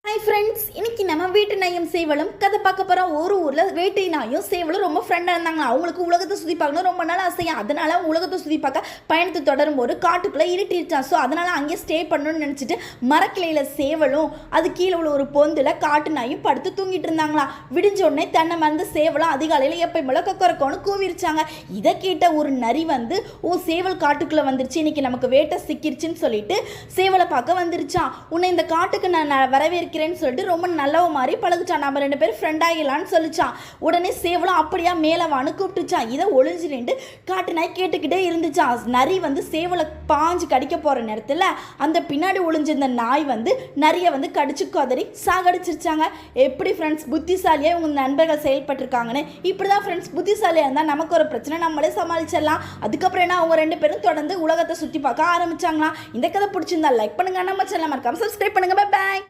Hi friends, இன்னைக்கு நம்ம வீட்டு நாயும் சேவலும் கதை பார்க்க போகிறோம். ஒரு ஊரில் வேட்டை நாயும் சேவலும் ரொம்ப ஃப்ரெண்டாக இருந்தாங்க. அவங்களுக்கு உலகத்தை சுற்றி பார்க்கணும் ரொம்ப நாள் ஆசையா. அதனால உலகத்தை சுற்றி பார்க்க பயணத்தை தொடரும் போது காட்டுக்குள்ளே இருட்டிருச்சான். ஸோ அதனால் அங்கேயே ஸ்டே பண்ணணும்னு நினச்சிட்டு மரக்கிளையில் சேவலும் அது கீழே உள்ள ஒரு பொந்தில் காட்டு நாயும் படுத்து தூங்கிட்டு இருந்தாங்களா. விடிஞ்ச உடனே தென்னை மறந்து சேவலும் அதிகாலையில் எப்போ போல கொக்கரக்கோன்னு கூவிருச்சாங்க. இதை கேட்ட ஒரு நரி வந்து சேவல் காட்டுக்குள்ளே வந்துருச்சு, இன்னைக்கு நமக்கு வேட்டை சிக்கிருச்சுன்னு சொல்லிட்டு சேவலை பார்க்க வந்துருச்சான். உன்னை இந்த காட்டுக்கு நான் வரவேற்க சொல்லிட்டு ரொம்ப நல்லவ மாதிரி பழகுச்சான். நம்ம ரெண்டு பேரும் ஃப்ரெண்ட் ஆகிடலான்னு சொல்லிச்சான். உடனே சேவலும் அப்படியா மேலே வான்னு கூப்பிட்டுச்சான். இதை ஒளிஞ்சு நின்று காட்டு நாய் கேட்டுக்கிட்டே இருந்துச்சான். நரி வந்து சேவலை பாஞ்சு கடிக்க போகிற நேரத்தில் அந்த பின்னாடி ஒளிஞ்சிருந்த நாய் வந்து நரியை வந்து கடிச்சு கொதறி சாகடிச்சிருச்சாங்க. எப்படி ஃப்ரெண்ட்ஸ் புத்திசாலியாக உங்கள் நண்பர்கள் செயல்பட்டுருக்காங்கன்னு. இப்படி தான் ஃப்ரெண்ட்ஸ் புத்திசாலியாக இருந்தால் நமக்கு ஒரு பிரச்சனை நம்மளே சமாளிச்சிடலாம். அதுக்கப்புறம் என்ன அவங்க ரெண்டு பேரும் தொடர்ந்து உலகத்தை சுற்றி பார்க்க ஆரம்பிச்சாங்களாம். இந்த கதை பிடிச்சிருந்தா லைக் பண்ணுங்க, நம்ம சேனலை மறக்காம சப்ஸ்கிரைப் பண்ணுங்க. Bye bye.